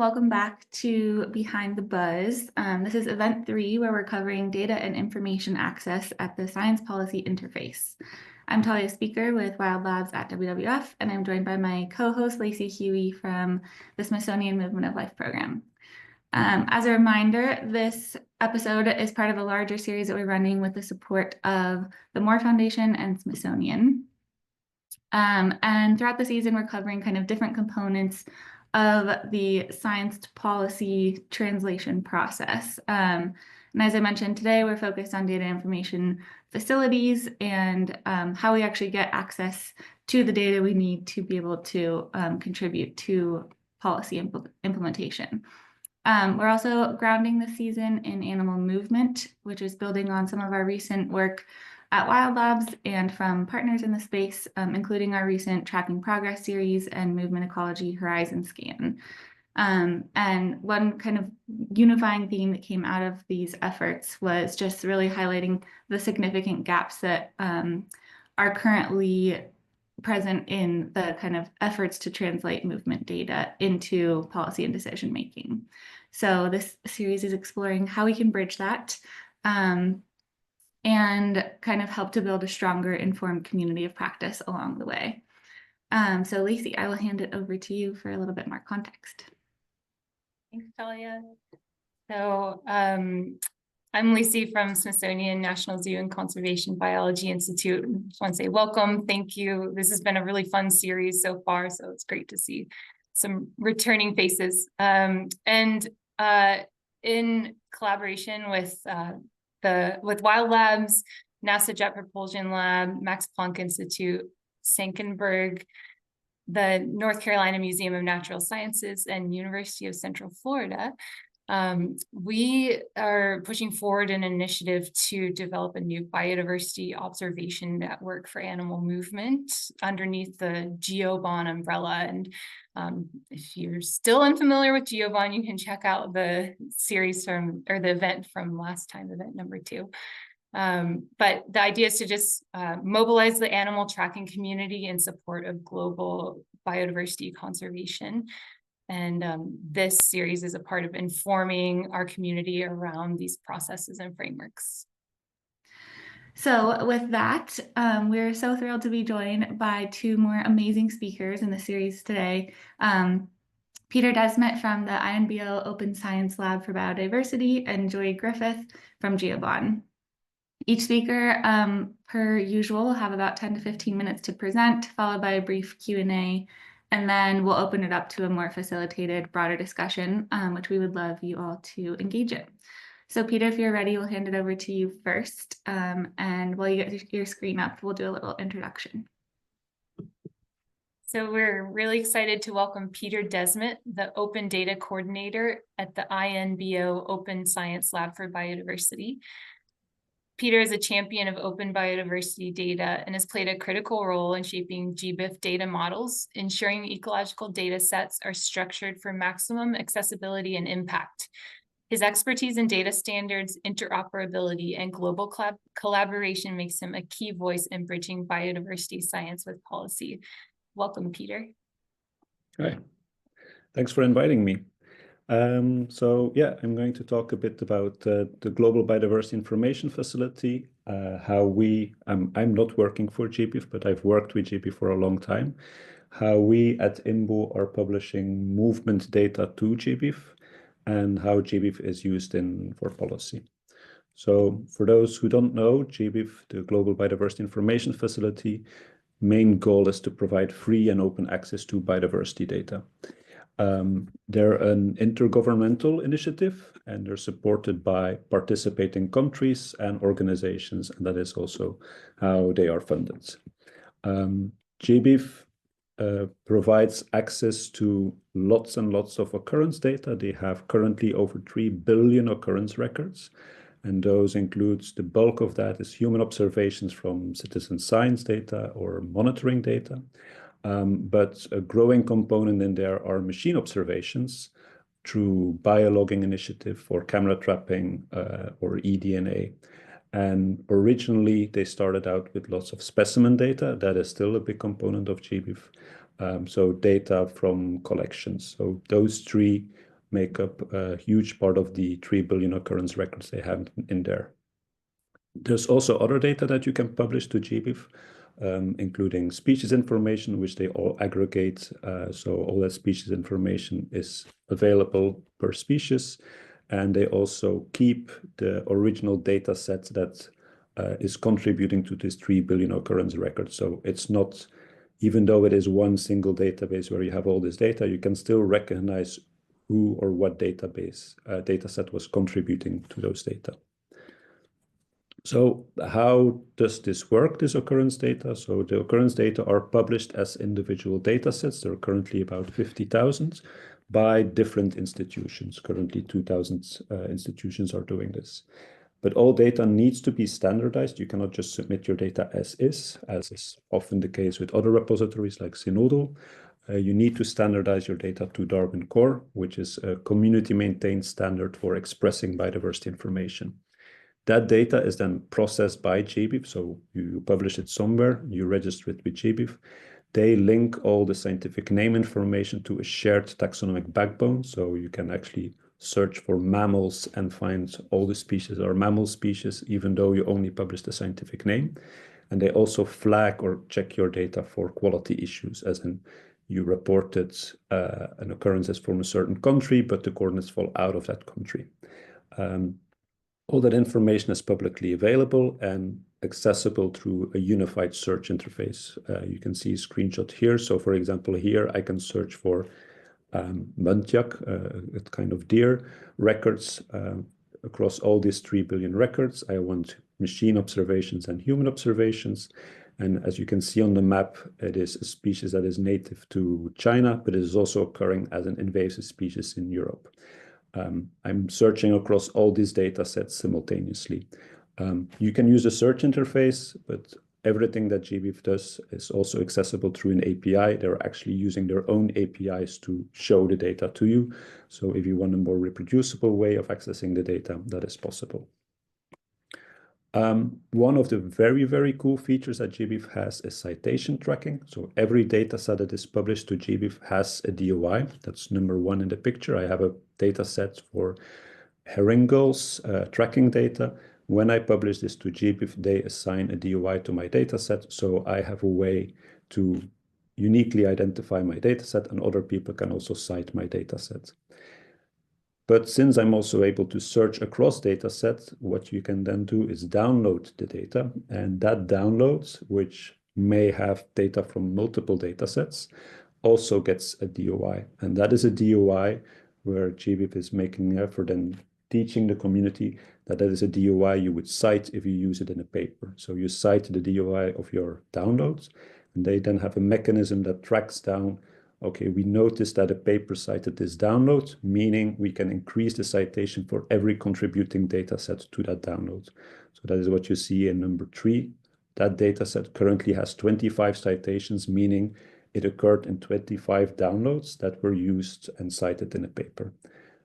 welcome back to Behind the Buzz. This is event 3, where we're covering data and information access at the Science Policy Interface. I'm Talia Speaker with Wild Labs at WWF, and I'm joined by my co-host Lacey Huey from the Smithsonian Movement of Life program. As a reminder, this episode is part of a larger series that we're running with the support of the Moore Foundation and Smithsonian. And throughout the season, we're covering kind of different components of the science to policy translation process. And as I mentioned today, we're focused on data information facilities and how we actually get access to the data we need to be able to contribute to policy implementation. We're also grounding this season in animal movement, which is building on some of our recent work at Wild Labs and from partners in the space, including our recent Tracking Progress series and Movement Ecology Horizon Scan. And one kind of unifying theme that came out of these efforts was just really highlighting the significant gaps that are currently present in the kind of efforts to translate movement data into policy and decision making. So this series is exploring how we can bridge that and kind of help to build a stronger informed community of practice along the way. So Lacey, I will hand it over to you for a little bit more context. Thanks, Talia. So I'm Lacey from Smithsonian National Zoo and Conservation Biology Institute. I just want to say welcome, thank you. This has been a really fun series so far, so it's great to see some returning faces. In collaboration with Wild Labs, NASA Jet Propulsion Lab, Max Planck Institute, Senckenberg, the North Carolina Museum of Natural Sciences, and University of Central Florida, we are pushing forward an initiative to develop a new biodiversity observation network for animal movement underneath the GBIF umbrella. And if you're still unfamiliar with GBIF, you can check out the series the event from last time, event number 2. But the idea is to just mobilize the animal tracking community in support of global biodiversity conservation. And this series is a part of informing our community around these processes and frameworks. So with that, we're so thrilled to be joined by 2 more amazing speakers in the series today. Peter Desmet from the INBO Open Science Lab for Biodiversity and Jory Griffith from GBIF and BON. Each speaker, per usual, will have about 10 to 15 minutes to present, followed by a brief Q&A. And then we'll open it up to a more facilitated, broader discussion, which we would love you all to engage in. So Peter, if you're ready, we'll hand it over to you first. And while you get your screen up, we'll do a little introduction. So we're really excited to welcome Peter Desmet, the Open Data Coordinator at the INBO Open Science Lab for Biodiversity. Peter is a champion of open biodiversity data and has played a critical role in shaping GBIF data models, ensuring ecological data sets are structured for maximum accessibility and impact. His expertise in data standards, interoperability, and global collaboration makes him a key voice in bridging biodiversity science with policy. Welcome, Peter. Hi, thanks for inviting me. I'm going to talk a bit about the Global Biodiversity Information Facility, I'm not working for GBIF, but I've worked with GBIF for a long time, how we at INBO are publishing movement data to GBIF, and how GBIF is used for policy. So for those who don't know, GBIF, the Global Biodiversity Information Facility, main goal is to provide free and open access to biodiversity data. They're an intergovernmental initiative, and they're supported by participating countries and organizations, and that is also how they are funded. GBIF provides access to lots and lots of occurrence data. They have currently over 3 billion occurrence records, and those includes the bulk of that is human observations from citizen science data or monitoring data. But a growing component in there are machine observations through biologging initiative for camera trapping or eDNA. And originally they started out with lots of specimen data. That is still a big component of GBIF. So data from collections. So those 3 make up a huge part of the 3 billion occurrence records they have in there. There's also other data that you can publish to GBIF, including species information, which they all aggregate. So all that species information is available per species. And they also keep the original data set that is contributing to this 3 billion occurrence record. So it's not, even though it is one single database where you have all this data, you can still recognize who or what database data set was contributing to those data. So how does this work, this occurrence data? So the occurrence data are published as individual data sets. There are currently about 50,000 by different institutions. Currently 2,000 institutions are doing this. But all data needs to be standardized. You cannot just submit your data as is often the case with other repositories like Zenodo. You need to standardize your data to Darwin Core, which is a community-maintained standard for expressing biodiversity information. That data is then processed by GBIF. So you publish it somewhere, you register it with GBIF. They link all the scientific name information to a shared taxonomic backbone. So you can actually search for mammals and find all the species are mammal species, even though you only publish the scientific name. And they also flag or check your data for quality issues, as in you reported an occurrence as from a certain country, but the coordinates fall out of that country. All that information is publicly available and accessible through a unified search interface. You can see a screenshot here. So for example, here I can search for muntjac, a kind of deer, records across all these 3 billion records. I want machine observations and human observations. And as you can see on the map, it is a species that is native to China, but it is also occurring as an invasive species in Europe. I'm searching across all these data sets simultaneously. You can use a search interface, but everything that GBIF does is also accessible through an API. They're actually using their own APIs to show the data to you. So if you want a more reproducible way of accessing the data, that is possible. One of the very, very cool features that GBIF has is citation tracking. So every data set that is published to GBIF has a DOI. That's number one in the picture. I have a data set for herring gulls tracking data. When I publish this to GBIF, they assign a DOI to my data set. So I have a way to uniquely identify my data set, and other people can also cite my data set. But since I'm also able to search across data sets, what you can then do is download the data. And that download, which may have data from multiple data sets, also gets a DOI. And that is a DOI where GBIF is making an effort and teaching the community that is a DOI you would cite if you use it in a paper. So you cite the DOI of your downloads, and they then have a mechanism that tracks down, okay, we noticed that a paper cited this download, meaning we can increase the citation for every contributing data set to that download. So that is what you see in number 3. That data set currently has 25 citations, meaning it occurred in 25 downloads that were used and cited in a paper.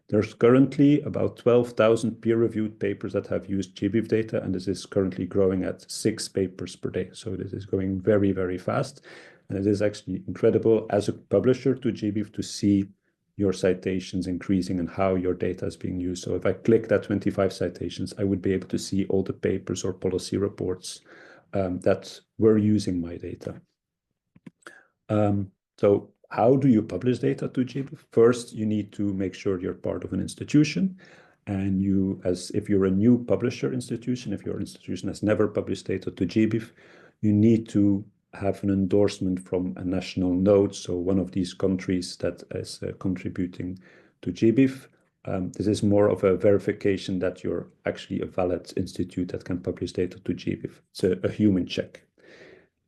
There's currently about 12,000 peer-reviewed papers that have used GBIF data, and this is currently growing at 6 papers per day. So this is going very, very fast. And it is actually incredible as a publisher to GBIF to see your citations increasing and how your data is being used. So if I click that 25 citations, I would be able to see all the papers or policy reports that were using my data. So how do you publish data to GBIF? First, you need to make sure you're part of an institution. And you, as if you're a new publisher institution, if your institution has never published data to GBIF, you need to have an endorsement from a national node. So one of these countries that is contributing to GBIF. This is more of a verification that you're actually a valid institute that can publish data to GBIF. It's a human check.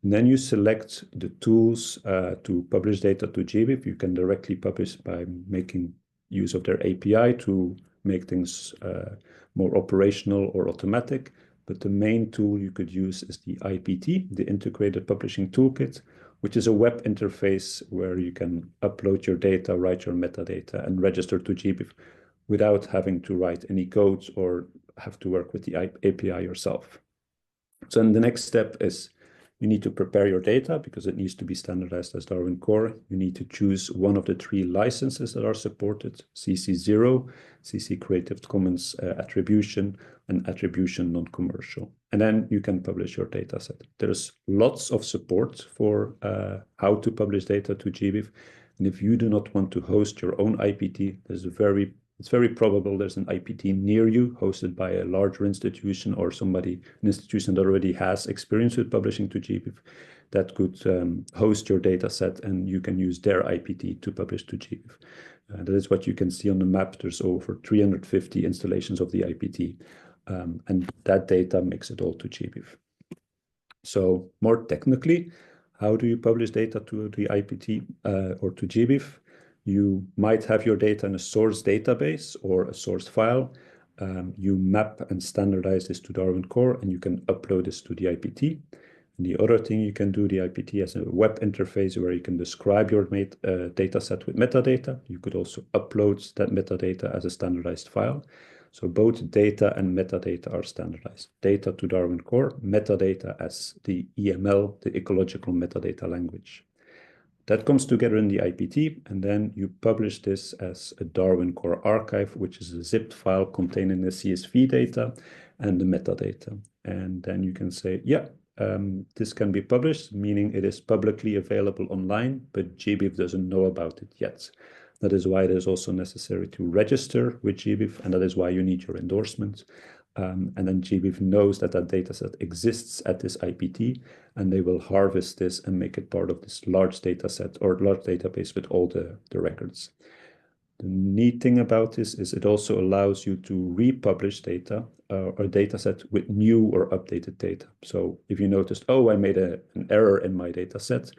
And then you select the tools to publish data to GBIF. You can directly publish by making use of their API to make things more operational or automatic. But the main tool you could use is the IPT, the Integrated Publishing Toolkit, which is a web interface where you can upload your data, write your metadata, and register to GBIF without having to write any codes or have to work with the API yourself. So then the next step is You need to prepare your data because it needs to be standardized as Darwin Core. You need to choose one of the 3 licenses that are supported: CC0, CC Creative Commons Attribution, and Attribution Non-Commercial. And then you can publish your data set. There's lots of support for how to publish data to GBIF. And if you do not want to host your own IPT, it's very probable there's an IPT near you hosted by a larger institution or an institution that already has experience with publishing to GBIF that could host your data set, and you can use their IPT to publish to GBIF. That is what you can see on the map. There's over 350 installations of the IPT, and that data makes it all to GBIF. So more technically, how do you publish data to the IPT or to GBIF? You might have your data in a source database or a source file. You map and standardize this to Darwin Core, and you can upload this to the IPT. And the other thing you can do, the IPT has a web interface where you can describe your data set with metadata. You could also upload that metadata as a standardized file. So both data and metadata are standardized. Data to Darwin Core, metadata as the EML, the ecological metadata language. That comes together in the IPT, and then you publish this as a Darwin Core archive, which is a zipped file containing the CSV data and the metadata. And then you can say, yeah, this can be published, meaning it is publicly available online, but GBIF doesn't know about it yet. That is why it is also necessary to register with GBIF, and that is why you need your endorsement. And then GBIF knows that that dataset exists at this IPT, and they will harvest this and make it part of this large dataset or large database with all the records. The neat thing about this is it also allows you to republish data or dataset with new or updated data. So if you noticed, oh, I made an error in my dataset,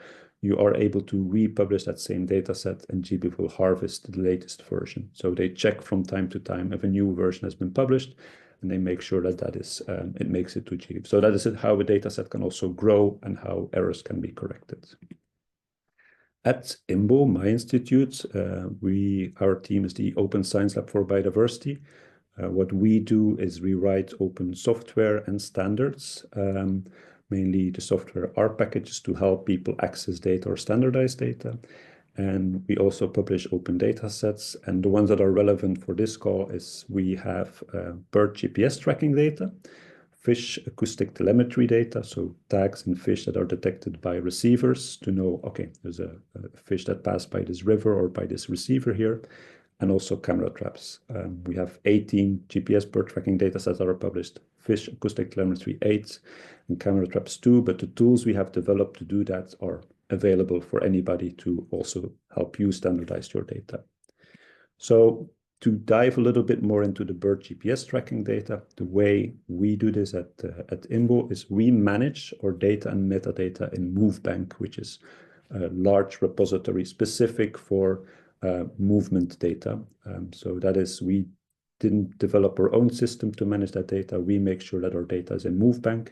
you are able to republish that same dataset, and GBIF will harvest the latest version. So they check from time to time if a new version has been published, and they make sure that it makes it to GBIF. So that is how a dataset can also grow and how errors can be corrected. At INBO, my institute, our team is the Open Science Lab for Biodiversity. What we do is we write open software and standards, mainly the software R packages to help people access data or standardize data. And we also publish open data sets. And the ones that are relevant for this call is we have bird GPS tracking data, fish acoustic telemetry data, so tags and fish that are detected by receivers to know, okay, there's a fish that passed by this river or by this receiver here, and also camera traps. We have 18 GPS bird tracking data sets that are published, fish acoustic telemetry 8, and camera traps 2, but the tools we have developed to do that are available for anybody to also help you standardize your data. So to dive a little bit more into the bird GPS tracking data, the way we do this at INBO is we manage our data and metadata in MoveBank, which is a large repository specific for movement data. So that is, we didn't develop our own system to manage that data. We make sure that our data is in MoveBank.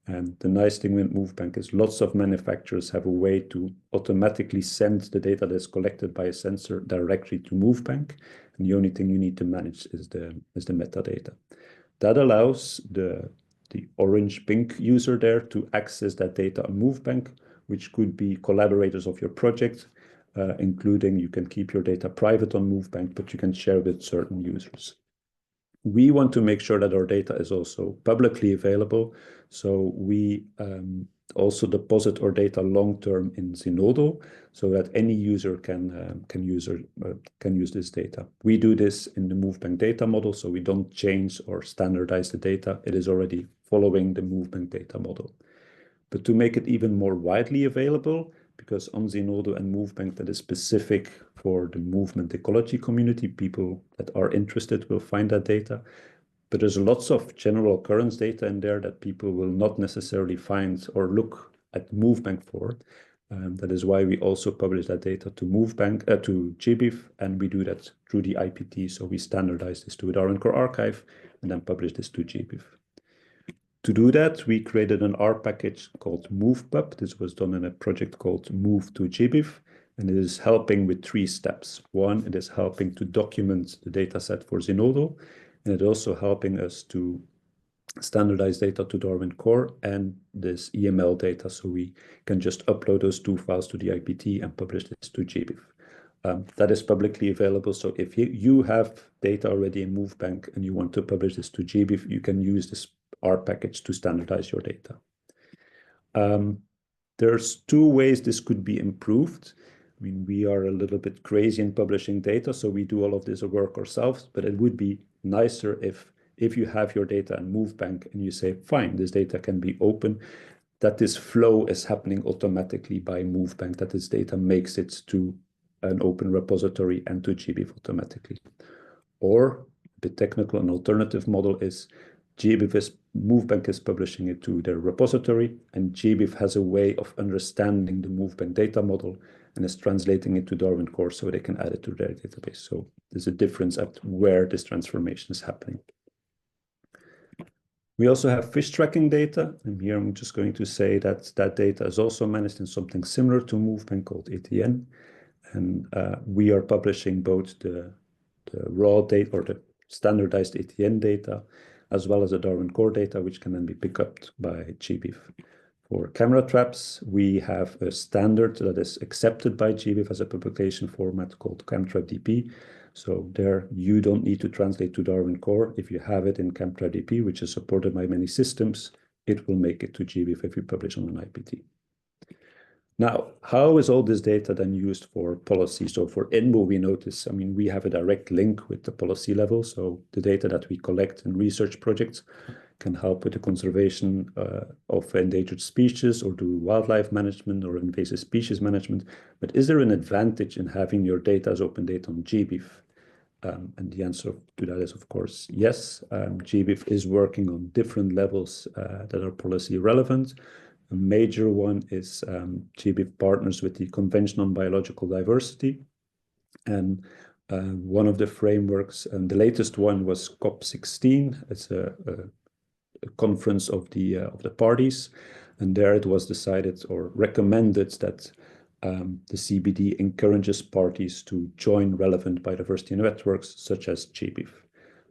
And the nice thing with MoveBank is lots of manufacturers have a way to automatically send the data that's collected by a sensor directly to MoveBank. And the only thing you need to manage is the metadata. That allows the orange-pink user there to access that data on MoveBank, which could be collaborators of your project, including you can keep your data private on MoveBank, but you can share with certain users. We want to make sure that our data is also publicly available. So we also deposit our data long-term in Zenodo so that any user can use this data. We do this in the MoveBank data model, so we don't change or standardize the data. It is already following the MoveBank data model. But to make it even more widely available, because on Zenodo and MoveBank that is specific for the movement ecology community, people that are interested will find that data. But there's lots of general occurrence data in there that people will not necessarily find or look at MoveBank for. That is why we also publish that data to MoveBank, to GBIF, and we do that through the IPT. So we standardize this to a Darwin Core archive and then publish this to GBIF. To do that, we created an R package called MovePub. This was done in a project called Move to GBIF, and it is helping with 3 steps. One, it is helping to document the dataset for Zenodo, and it's also helping us to standardized data to Darwin Core and this EML data, so we can just upload those two files to the IPT and publish this to GBIF. That is publicly available, so if you have data already in MoveBank and you want to publish this to GBIF, you can use this R package to standardize your data. There's two ways this could be improved. I mean, we are a little bit crazy in publishing data, so we do all of this work ourselves, but it would be nicer if you have your data in MoveBank and you say, fine, this data can be open, that this flow is happening automatically by MoveBank, that this data makes it to an open repository and to GBIF automatically. Or, a bit technical, an alternative model is MoveBank is publishing it to their repository, and GBIF has a way of understanding the MoveBank data model and is translating it to Darwin Core so they can add it to their database. So there's a difference at where this transformation is happening. We also have fish tracking data, and here I'm just going to say that that data is also managed in something similar to MoveBank called ATN, and we are publishing both the raw data or the standardized ATN data, as well as the Darwin Core data, which can then be picked up by GBIF. For camera traps, we have a standard that is accepted by GBIF as a publication format called CamTrapDP. So there, you don't need to translate to Darwin Core. If you have it in CamTrapDP, which is supported by many systems, it will make it to GBIF if you publish on an IPT. Now, how is all this data then used for policy? So for INBO, we notice, I mean, we have a direct link with the policy level. So the data that we collect in research projects can help with the conservation of endangered species or do wildlife management or invasive species management. But is there an advantage in having your data as open data on GBIF? And the answer to that is, of course, yes. GBIF is working on different levels that are policy relevant. A major one is GBIF partners with the Convention on Biological Diversity. And one of the frameworks, and the latest one was COP16. It's a conference of the parties. And there it was decided or recommended that the CBD encourages parties to join relevant biodiversity networks such as GBIF.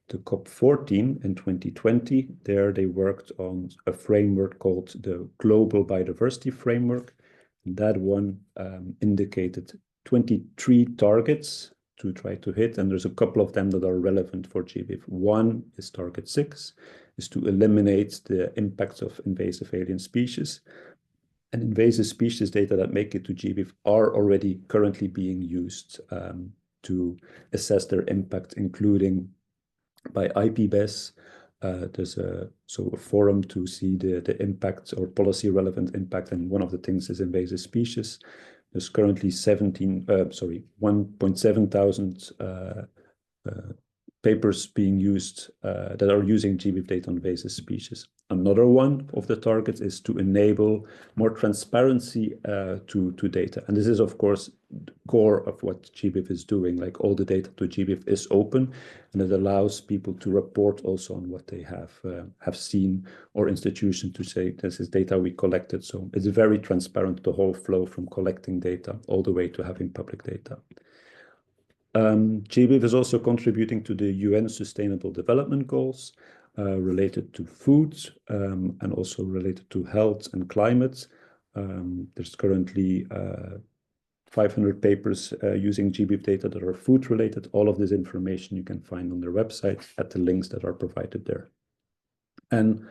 The COP14 in 2020, there they worked on a framework called the Global Biodiversity Framework. That one indicated 23 targets to try to hit, and there's a couple of them that are relevant for GBIF. One is target 6, is to eliminate the impacts of invasive alien species. And invasive species data that make it to GBIF are already currently being used to assess their impact, including by IPBES. There's a forum to see the impact or policy relevant impact, and one of the things is invasive species. There's currently 1.7 thousand papers being used that are using GBIF data on invasive species. Another one of the targets is to enable more transparency to data. And this is, of course, the core of what GBIF is doing. Like, all the data to GBIF is open, and it allows people to report also on what they have seen, or institutions to say, this is data we collected. So it's very transparent, the whole flow from collecting data all the way to having public data. GBIF is also contributing to the UN Sustainable Development Goals related to food and also related to health and climate. There's currently 500 papers using GBIF data that are food related. All of this information you can find on their website at the links that are provided there. And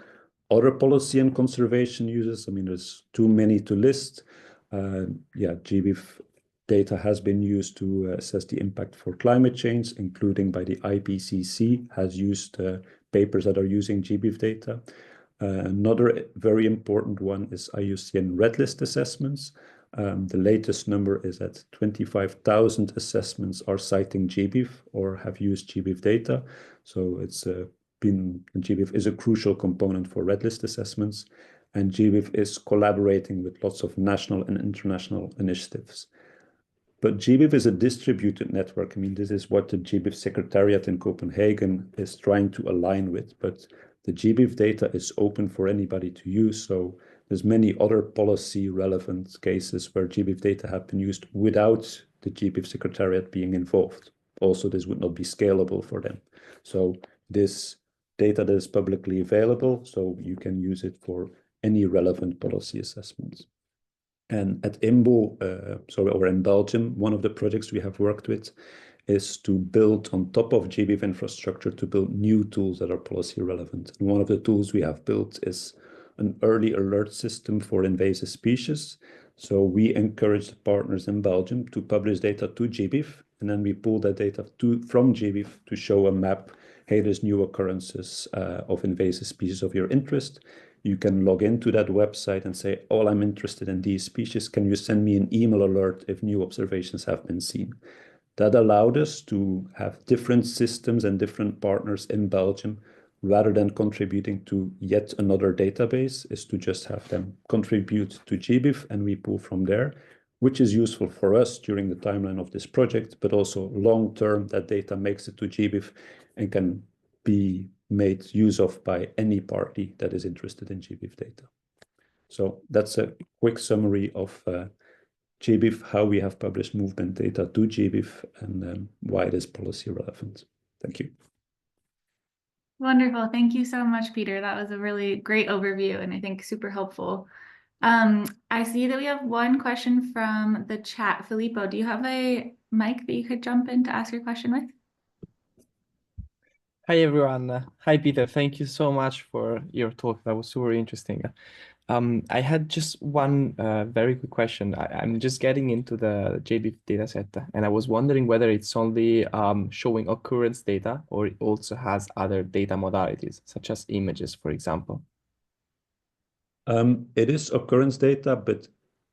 other policy and conservation uses, I mean, there's too many to list. GBIF data has been used to assess the impact for climate change, including by the IPCC, has used papers that are using GBIF data. Another very important one is IUCN Red List assessments. The latest number is that 25,000 assessments are citing GBIF or have used GBIF data. So GBIF is a crucial component for Red List assessments, and GBIF is collaborating with lots of national and international initiatives. But GBIF is a distributed network. I mean, this is what the GBIF Secretariat in Copenhagen is trying to align with. But the GBIF data is open for anybody to use. So there's many other policy relevant cases where GBIF data have been used without the GBIF Secretariat being involved. Also, this would not be scalable for them. So this data that is publicly available, so you can use it for any relevant policy assessments. And at INBO, or in Belgium, one of the projects we have worked with is to build on top of GBIF infrastructure to build new tools that are policy relevant. And one of the tools we have built is an early alert system for invasive species. So we encourage the partners in Belgium to publish data to GBIF, and then we pull that data from GBIF to show a map. Hey, there's new occurrences of invasive species of your interest. You can log into that website and say, oh, I'm interested in these species. Can you send me an email alert if new observations have been seen? That allowed us to have different systems and different partners in Belgium, rather than contributing to yet another database, is to just have them contribute to GBIF and we pull from there, which is useful for us during the timeline of this project, but also long-term, that data makes it to GBIF and can be made use of by any party that is interested in GBIF data. So that's a quick summary of GBIF, how we have published movement data to GBIF, and why it is policy relevant. Thank you. Wonderful. Thank you so much, Peter. That was a really great overview and I think super helpful. I see that we have one question from the chat. Filippo, do you have a mic that you could jump in to ask your question with? Hi, everyone. Hi, Peter. Thank you so much for your talk. That was super interesting. I had just one very quick question. I'm just getting into the GBIF dataset, and I was wondering whether it's only showing occurrence data or it also has other data modalities, such as images, for example. It is occurrence data, but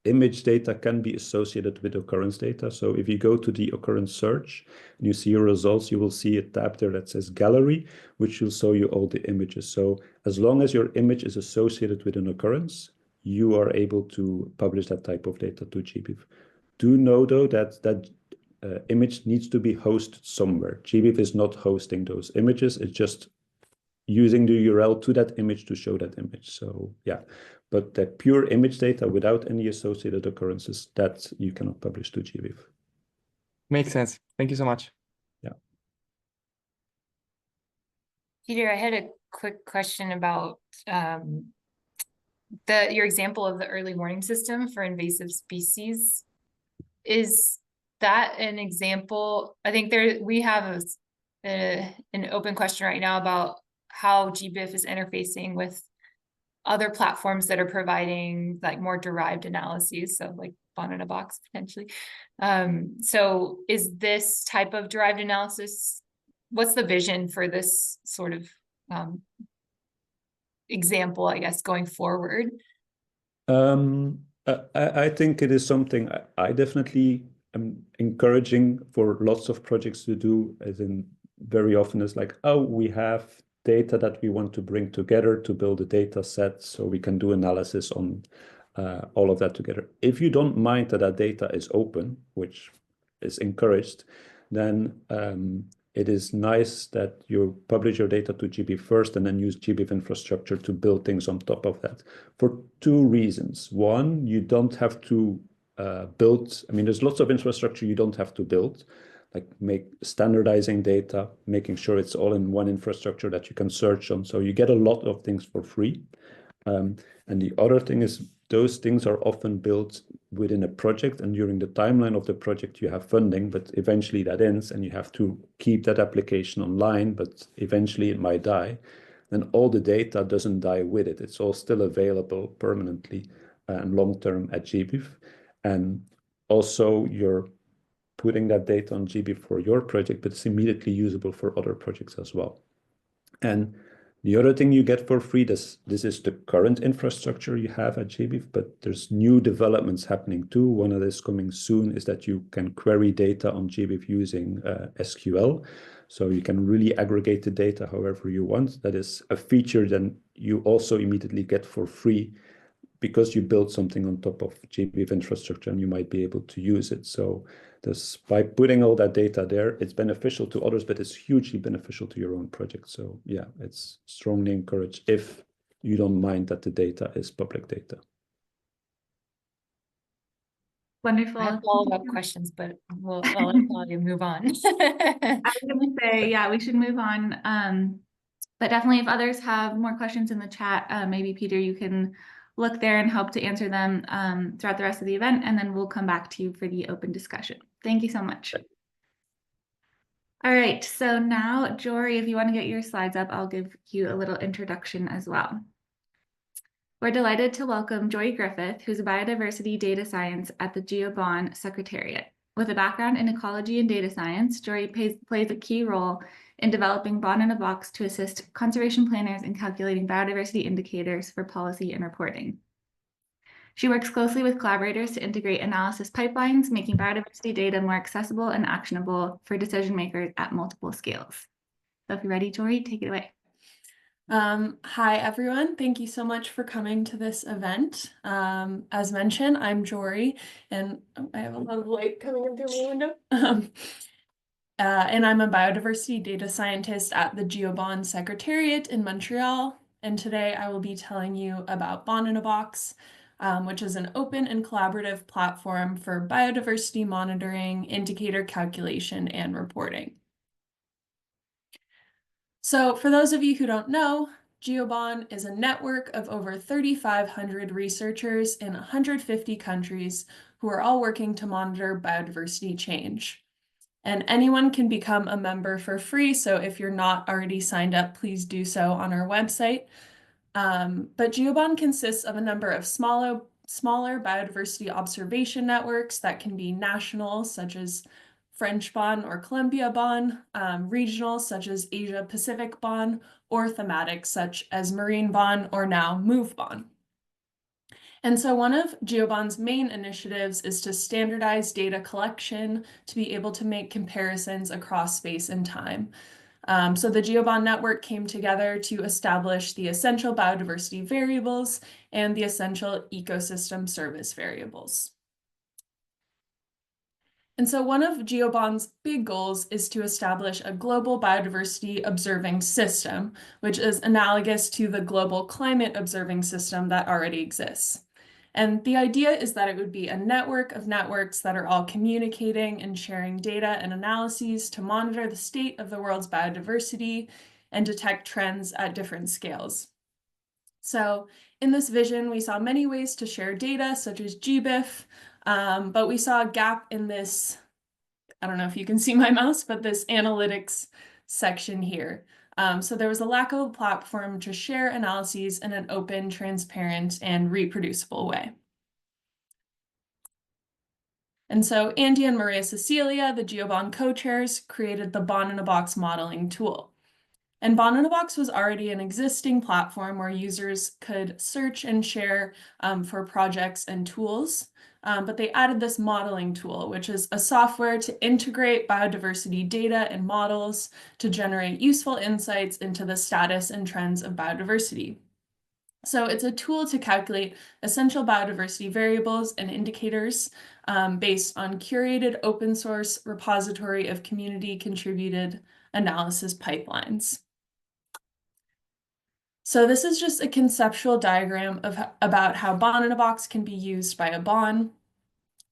image data can be associated with occurrence data. So if you go to the occurrence search and you see your results, you will see a tab there that says gallery, which will show you all the images. So as long as your image is associated with an occurrence, you are able to publish that type of data to GBIF. Do know though that image needs to be hosted somewhere. GBIF is not hosting those images. It's just using the URL to that image to show that image. So yeah, but the pure image data without any associated occurrences, that you cannot publish to GBIF. Makes sense. Thank you so much. Yeah. Peter, I had a quick question about your example of the early warning system for invasive species. Is that an example? I think we have an open question right now about how GBIF is interfacing with other platforms that are providing like more derived analyses, so like BON in a box potentially. So is this type of derived analysis, what's the vision for this sort of example, I guess, going forward? I think it is something I definitely am encouraging for lots of projects to do, as in very often it's like, oh, we have data that we want to bring together to build a data set so we can do analysis on all of that together. If you don't mind that data is open, which is encouraged, then it is nice that you publish your data to GBIF first and then use GBIF infrastructure to build things on top of that for two reasons. One, you don't have to build, I mean, there's lots of infrastructure you don't have to build, like standardizing data, making sure it's all in one infrastructure that you can search on. So you get a lot of things for free. And the other thing is those things are often built within a project, and during the timeline of the project you have funding, but eventually that ends and you have to keep that application online, but eventually it might die. Then all the data doesn't die with it. It's all still available permanently and long-term at GBIF. And also you're putting that data on GBIF for your project, but it's immediately usable for other projects as well. And the other thing you get for free, this is the current infrastructure you have at GBIF, but there's new developments happening too. One of this coming soon is that you can query data on GBIF using SQL. So you can really aggregate the data however you want. That is a feature that you also immediately get for free because you build something on top of GBIF infrastructure and you might be able to use it. So by putting all that data there, it's beneficial to others, but it's hugely beneficial to your own project. So yeah, it's strongly encouraged if you don't mind that the data is public data. Wonderful. I have follow-up questions, but I'll let you move on. I was going to say, yeah, we should move on. But definitely if others have more questions in the chat, maybe Peter, you can look there and help to answer them throughout the rest of the event, and then we'll come back to you for the open discussion. Thank you so much. All right, so now, Jory, if you want to get your slides up, I'll give you a little introduction as well. We're delighted to welcome Jory Griffith, who's a biodiversity data science at the GBIF Secretariat. With a background in ecology and data science, Jory plays a key role in developing BON in a Box to assist conservation planners in calculating biodiversity indicators for policy and reporting. She works closely with collaborators to integrate analysis pipelines, making biodiversity data more accessible and actionable for decision makers at multiple scales. So if you're ready, Jory, take it away. Hi, everyone. Thank you so much for coming to this event. As mentioned, I'm Jory, and I have a lot of light coming in through my window. And I'm a biodiversity data scientist at the GBIF Secretariat in Montreal. And today I will be telling you about BON in a Box, which is an open and collaborative platform for biodiversity monitoring, indicator calculation, and reporting. So for those of you who don't know, GBIF is a network of over 3,500 researchers in 150 countries who are all working to monitor biodiversity change. And anyone can become a member for free, so if you're not already signed up, please do so on our website. But GBIF consists of a number of smaller biodiversity observation networks that can be national, such as French BON or Colombia BON, regional, such as Asia Pacific BON, or thematic, such as Marine BON or now Move BON. And so one of GBIF's main initiatives is to standardize data collection to be able to make comparisons across space and time. So the GBIF network came together to establish the essential biodiversity variables and the essential ecosystem service variables. And so one of GBIF's big goals is to establish a global biodiversity observing system, which is analogous to the global climate observing system that already exists. And the idea is that it would be a network of networks that are all communicating and sharing data and analyses to monitor the state of the world's biodiversity and detect trends at different scales. So in this vision, we saw many ways to share data, such as GBIF, but we saw a gap in this, I don't know if you can see my mouse, but this analytics section here. So there was a lack of a platform to share analyses in an open, transparent, and reproducible way. And so Andy and Maria Cecilia, the GBIF co-chairs, created the BON in a Box modeling tool. And BON in a Box was already an existing platform where users could search and share for projects and tools. But they added this modeling tool, which is a software to integrate biodiversity data and models to generate useful insights into the status and trends of biodiversity. So it's a tool to calculate essential biodiversity variables and indicators based on curated open source repository of community contributed analysis pipelines. So this is just a conceptual diagram of about how BON in a Box can be used by a BON.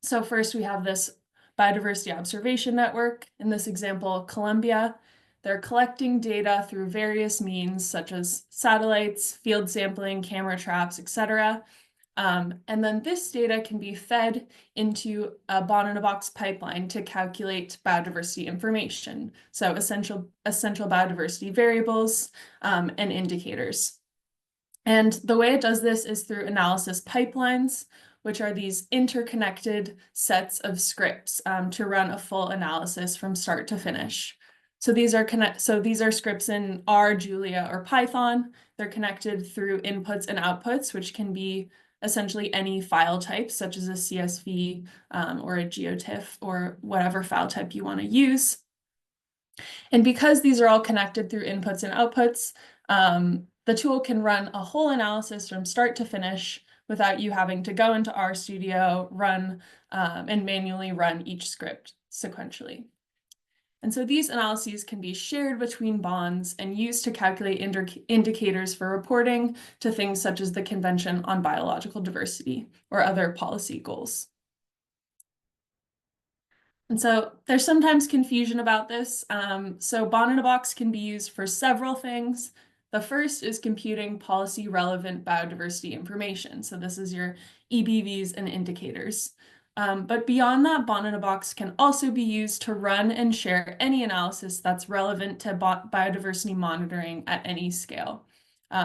So first we have this biodiversity observation network. In this example, Colombia. They're collecting data through various means such as satellites, field sampling, camera traps, etc. And then this data can be fed into a BON in a Box pipeline to calculate biodiversity information. So essential biodiversity variables and indicators. And the way it does this is through analysis pipelines, which are these interconnected sets of scripts to run a full analysis from start to finish. So these are scripts in R, Julia, or Python. They're connected through inputs and outputs, which can be essentially any file type, such as a CSV or a GeoTIFF or whatever file type you want to use. And because these are all connected through inputs and outputs, the tool can run a whole analysis from start to finish without you having to go into RStudio, run and manually run each script sequentially. And so these analyses can be shared between BONs and used to calculate indicators for reporting to things such as the Convention on Biological Diversity or other policy goals. And so there's sometimes confusion about this. So BON in a Box can be used for several things. The first is computing policy relevant biodiversity information. So this is your EBVs and indicators. But beyond that, BON in a box can also be used to run and share any analysis that's relevant to biodiversity monitoring at any scale.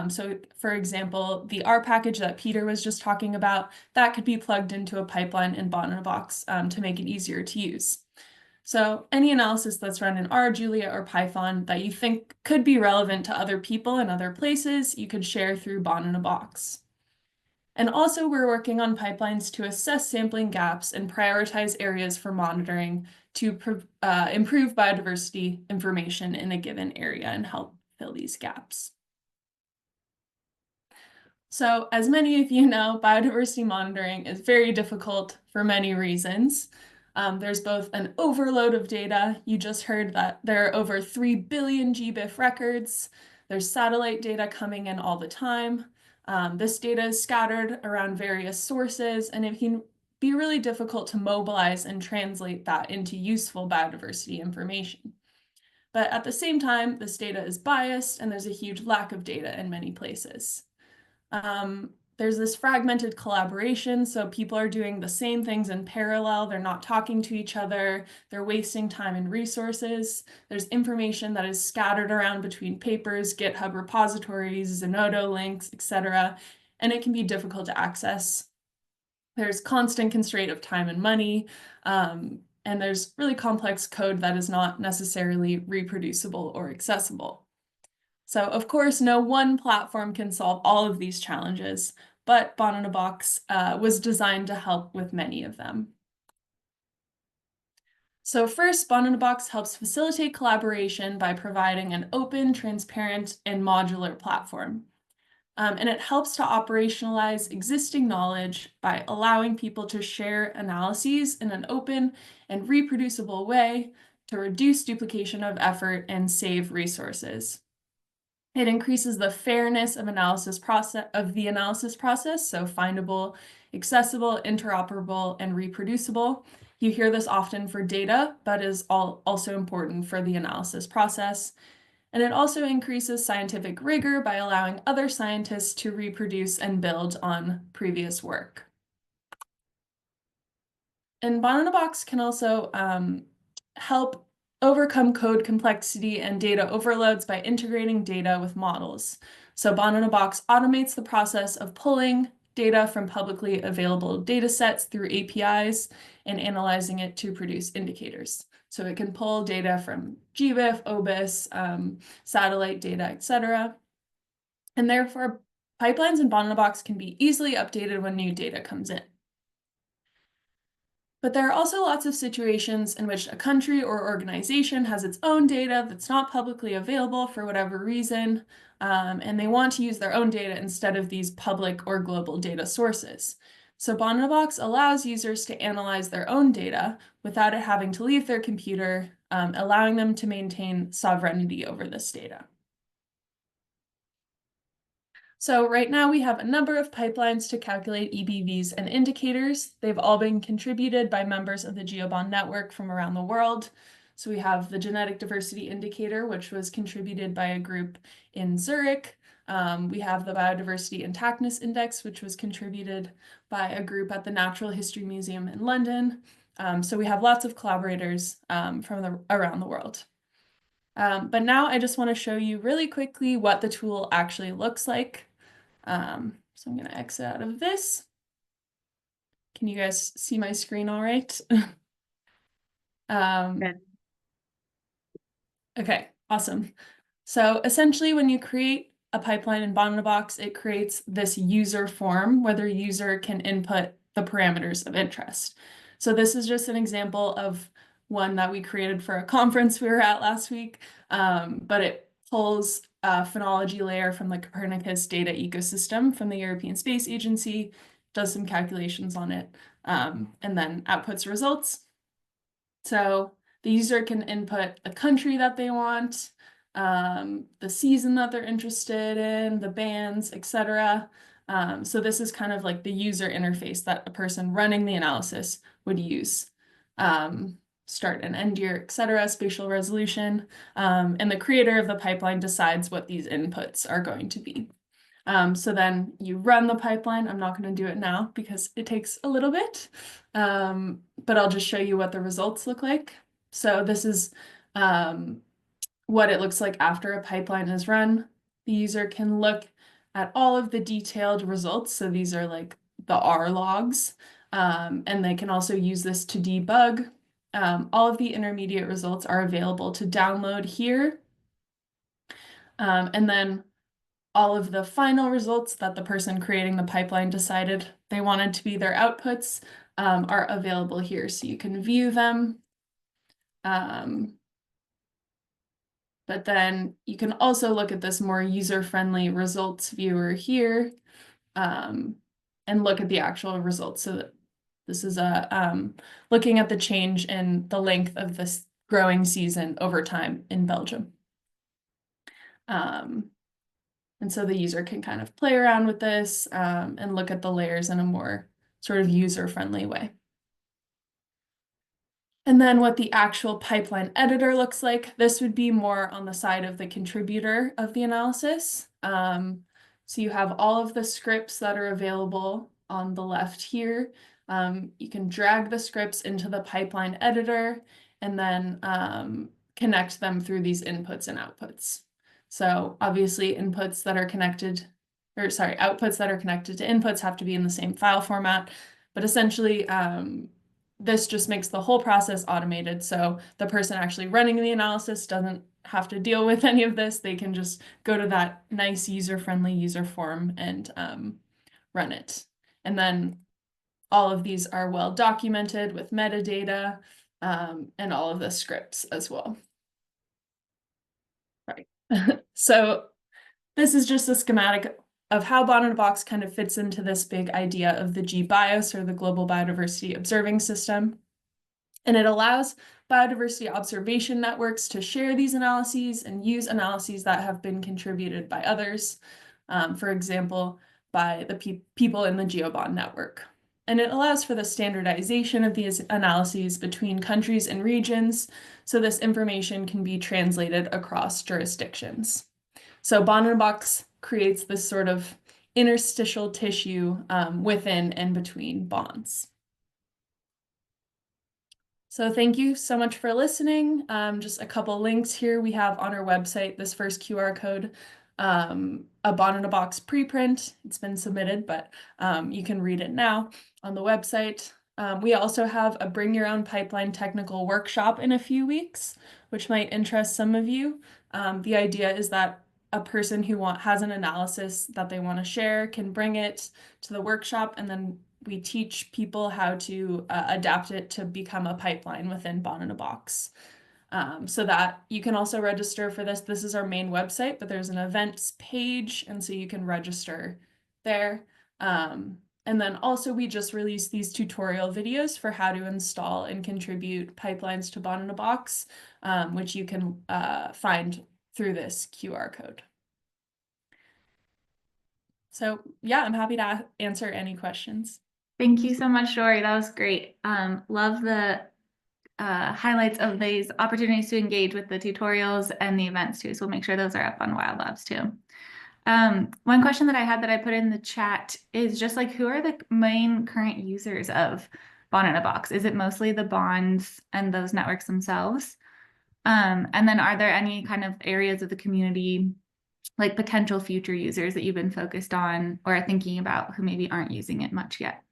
So for example, the R package that Peter was just talking about, that could be plugged into a pipeline in BON in a box to make it easier to use. So any analysis that's run in R, Julia, or Python that you think could be relevant to other people in other places, you could share through BON in a box. And also we're working on pipelines to assess sampling gaps and prioritize areas for monitoring to improve biodiversity information in a given area and help fill these gaps. So as many of you know, biodiversity monitoring is very difficult for many reasons. There's both an overload of data. You just heard that there are over 3 billion GBIF records. There's satellite data coming in all the time. This data is scattered around various sources, and it can be really difficult to mobilize and translate that into useful biodiversity information. But at the same time, this data is biased, and there's a huge lack of data in many places. There's this fragmented collaboration, so people are doing the same things in parallel. They're not talking to each other. They're wasting time and resources. There's information that is scattered around between papers, GitHub repositories, Zenodo links, etc., and it can be difficult to access. There's constant constraint of time and money, and there's really complex code that is not necessarily reproducible or accessible. So of course, no one platform can solve all of these challenges, but BON in a box was designed to help with many of them. So first, BON in a box helps facilitate collaboration by providing an open, transparent, and modular platform. And it helps to operationalize existing knowledge by allowing people to share analyses in an open and reproducible way to reduce duplication of effort and save resources. It increases the fairness of the analysis process, so findable, accessible, interoperable, and reproducible. You hear this often for data, but is also important for the analysis process. And it also increases scientific rigor by allowing other scientists to reproduce and build on previous work. And BON in a box can also help overcome code complexity and data overloads by integrating data with models. So BON in a box automates the process of pulling data from publicly available data sets through APIs and analyzing it to produce indicators. So it can pull data from GBIF, OBIS, satellite data, etc. And therefore, pipelines in BON in a box can be easily updated when new data comes in. But there are also lots of situations in which a country or organization has its own data that's not publicly available for whatever reason, and they want to use their own data instead of these public or global data sources. So BON in a box allows users to analyze their own data without it having to leave their computer, allowing them to maintain sovereignty over this data. So right now we have a number of pipelines to calculate EBVs and indicators. They've all been contributed by members of the GeoBon network from around the world. So we have the genetic diversity indicator, which was contributed by a group in Zurich. We have the biodiversity intactness index, which was contributed by a group at the Natural History Museum in London. So we have lots of collaborators from around the world. But now I just want to show you really quickly what the tool actually looks like. So I'm going to exit out of this. Can you guys see my screen all right? Okay, awesome. So essentially, when you create a pipeline in BON in a box, it creates this user form where the user can input the parameters of interest. So this is just an example of one that we created for a conference we were at last week, but it pulls a phenology layer from the Copernicus data ecosystem from the European Space Agency, does some calculations on it, and then outputs results. So the user can input the country that they want, the season that they're interested in, the bands, etc. So this is kind of like the user interface that a person running the analysis would use. start and end year, etc., spatial resolution, and the creator of the pipeline decides what these inputs are going to be. So then you run the pipeline. I'm not going to do it now because it takes a little bit, but I'll just show you what the results look like. So this is what it looks like after a pipeline is run. The user can look at all of the detailed results. So these are like the R logs, and they can also use this to debug. All of the intermediate results are available to download here. And then all of the final results that the person creating the pipeline decided they wanted to be their outputs are available here. So you can view them. But then you can also look at this more user-friendly results viewer here and look at the actual results. So that this is looking at the change in the length of this growing season over time in Belgium. And so the user can kind of play around with this and look at the layers in a more sort of user-friendly way. And then what the actual pipeline editor looks like, this would be more on the side of the contributor of the analysis. So you have all of the scripts that are available on the left here. You can drag the scripts into the pipeline editor and then connect them through these inputs and outputs. So obviously outputs that are connected to inputs have to be in the same file format, but essentially this just makes the whole process automated. So the person actually running the analysis doesn't have to deal with any of this. They can just go to that nice user-friendly user form and run it. And then all of these are well documented with metadata and all of the scripts as well. Right. So this is just a schematic of how BON in a Box kind of fits into this big idea of the GBIOS, or the Global Biodiversity Observing System. And it allows biodiversity observation networks to share these analyses and use analyses that have been contributed by others, for example, by the people in the GeoBon network. And it allows for the standardization of these analyses between countries and regions, so this information can be translated across jurisdictions. So BON in a Box creates this sort of interstitial tissue within and between bonds. So thank you so much for listening. Just a couple links here. We have on our website this first QR code, a BON in a Box preprint. It's been submitted, but you can read it now on the website. We also have a Bring Your Own Pipeline technical workshop in a few weeks, which might interest some of you. The idea is that a person who has an analysis that they want to share can bring it to the workshop, and then we teach people how to adapt it to become a pipeline within BON in a Box. So that you can also register for this. This is our main website, but there's an events page, and so you can register there. And then also we just released these tutorial videos for how to install and contribute pipelines to BON in a Box, which you can find through this QR code. So yeah, I'm happy to answer any questions. Thank you so much, Jory. That was great. Love the highlights of these opportunities to engage with the tutorials and the events too. So we'll make sure those are up on Wild Labs too. One question that I had that I put in the chat is just like, who are the main current users of BON in a Box? Is it mostly the bonds and those networks themselves? And then are there any kind of areas of the community, like potential future users that you've been focused on or are thinking about who maybe aren't using it much yet?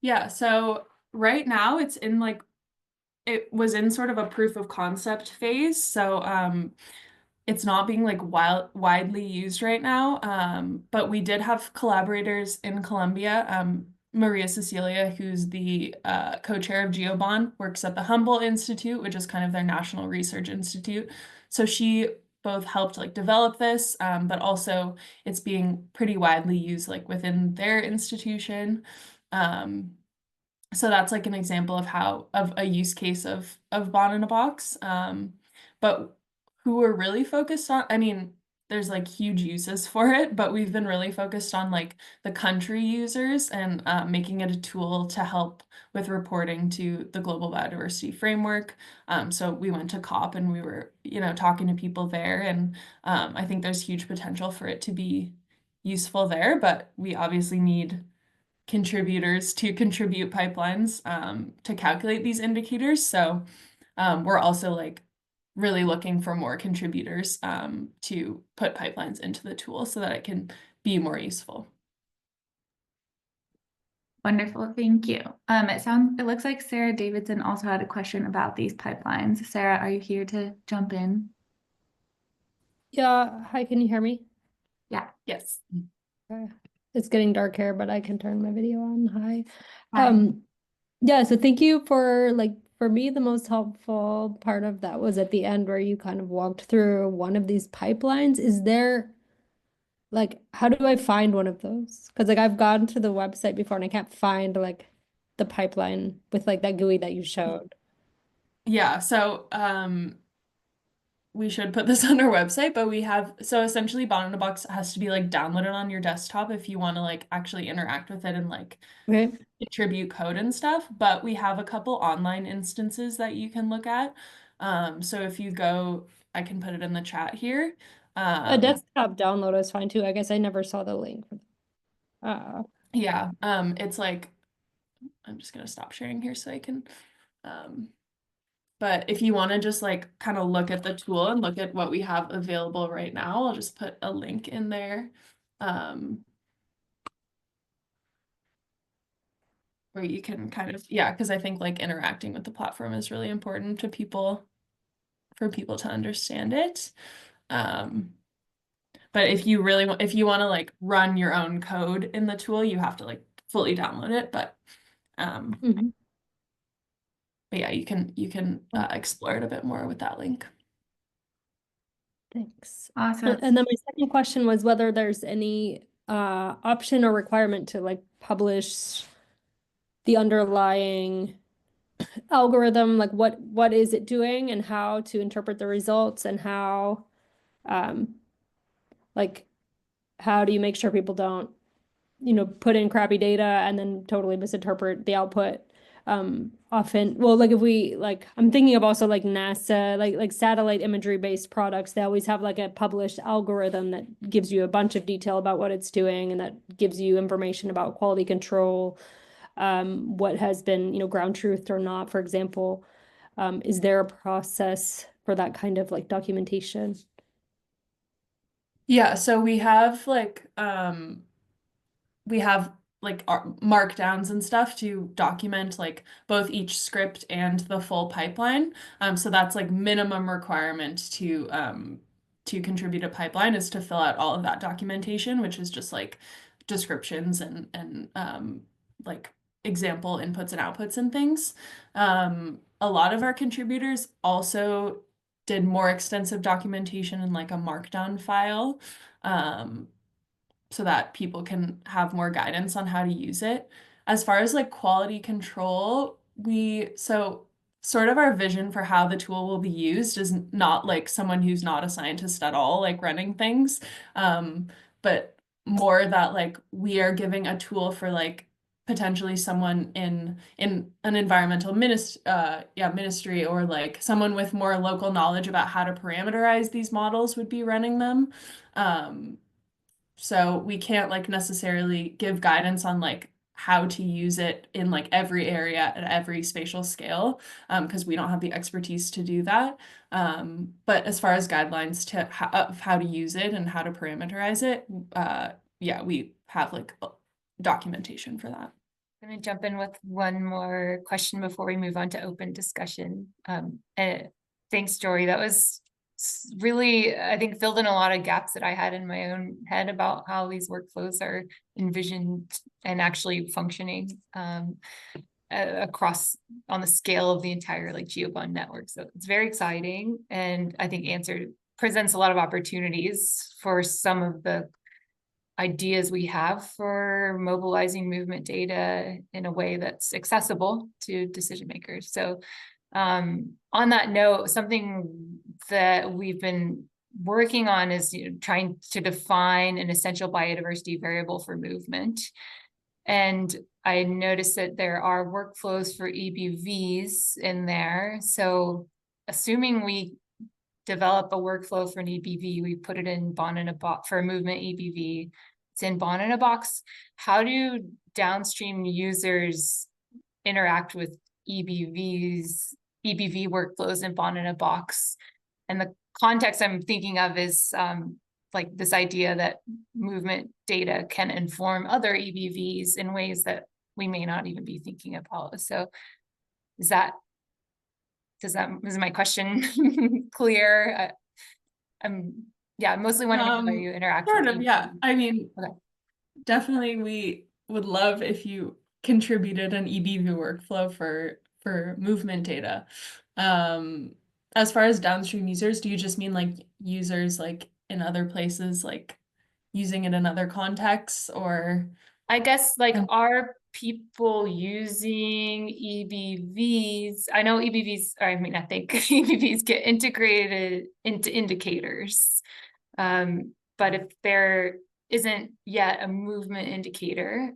Yeah, so right now it was in sort of a proof of concept phase. So it's not being like widely used right now. But we did have collaborators in Colombia. Maria Cecilia, who's the co-chair of GeoBon, works at the Humboldt Institute, which is kind of their national research institute. So she both helped like develop this, but also it's being pretty widely used like within their institution. So that's like an example of a use case of BON in a Box. But who we're really focused on, I mean, there's like huge uses for it, but we've been really focused on like the country users and making it a tool to help with reporting to the Global Biodiversity Framework. So we went to COP and we were, talking to people there, and I think there's huge potential for it to be useful there, but we obviously need contributors to contribute pipelines to calculate these indicators. So we're also like really looking for more contributors to put pipelines into the tool so that it can be more useful. Wonderful, thank you. It looks like Sarah Davidson also had a question about these pipelines. Sarah, are you here to jump in? Yeah, hi, can you hear me? Yeah. Yes. Okay. It's getting dark here, but I can turn my video on. Hi. Hi. Yeah, so thank you for for me, the most helpful part of that was at the end where you kind of walked through one of these pipelines. Is there how do I find one of those? Because I've gone to the website before and I can't find the pipeline with that GUI that you showed. Yeah, so we should put this on our website, but we have, so essentially BON in a Box has to be downloaded on your desktop if you want to actually interact with it and Okay. contribute code and stuff. But we have a couple online instances that you can look at. So if you go, I can put it in the chat here. A desktop download is fine too. I guess I never saw the link. Yeah, it's I'm just gonna stop sharing here so I can, but if you want to just kind of look at the tool and look at what we have available right now, I'll just put a link in there. Where you can kind of, yeah, because I think interacting with the platform is really important to people, for people to understand it. But if you really want, if you want to run your own code in the tool, you have to fully download it. But but yeah, you can explore it a bit more with that link. Thanks. Awesome. And then my second question was whether there's any option or requirement to publish the underlying algorithm, what is it doing and how to interpret the results, and how how do you make sure people don't put in crappy data and then totally misinterpret the output. Often, well, if we I'm thinking of also NASA, like satellite imagery based products, they always have a published algorithm that gives you a bunch of detail about what it's doing, and that gives you information about quality control, what has been ground truthed or not, for example. Is there a process for that kind of documentation? Yeah, so we have our markdowns and stuff to document both each script and the full pipeline. So that's minimum requirement to contribute a pipeline, is to fill out all of that documentation, which is just descriptions and example inputs and outputs and things. A lot of our contributors also did more extensive documentation in a markdown file, so that people can have more guidance on how to use it. As far as quality control, so sort of our vision for how the tool will be used is not someone who's not a scientist at all running things, but more that we are giving a tool for potentially someone in an environmental ministry, or someone with more local knowledge about how to parameterize these models would be running them. So we can't necessarily give guidance on how to use it in every area at every spatial scale, because we don't have the expertise to do that. But as far as guidelines of how to use it and how to parameterize it, yeah, we have documentation for that. I'm going to jump in with one more question before we move on to open discussion. Thanks, Jory. That was really, I think, filled in a lot of gaps that I had in my own head about how these workflows are envisioned and actually functioning across on the scale of the entire GeoBon network. So it's very exciting, and I think presents a lot of opportunities for some of the ideas we have for mobilizing movement data in a way that's accessible to decision makers. So on that note, something that we've been working on is trying to define an essential biodiversity variable for movement. And I noticed that there are workflows for EBVs in there. So assuming we develop a workflow for an EBV, we put it in BON in a box for a movement EBV. It's in BON in a box. How do downstream users interact with EBV workflows in BON in a box? And the context I'm thinking of is like this idea that movement data can inform other EBVs in ways that we may not even be thinking about. So is my question clear? I'm mostly wondering how you interact Sort with of, yeah. I mean, Okay. definitely we would love if you contributed an EBV workflow for movement data. As far as downstream users, do you just mean like users like in other places, like using it in other contexts, or? I guess like are people using EBVs? I know EBVs, I think EBVs get integrated into indicators. But if there isn't yet a movement indicator,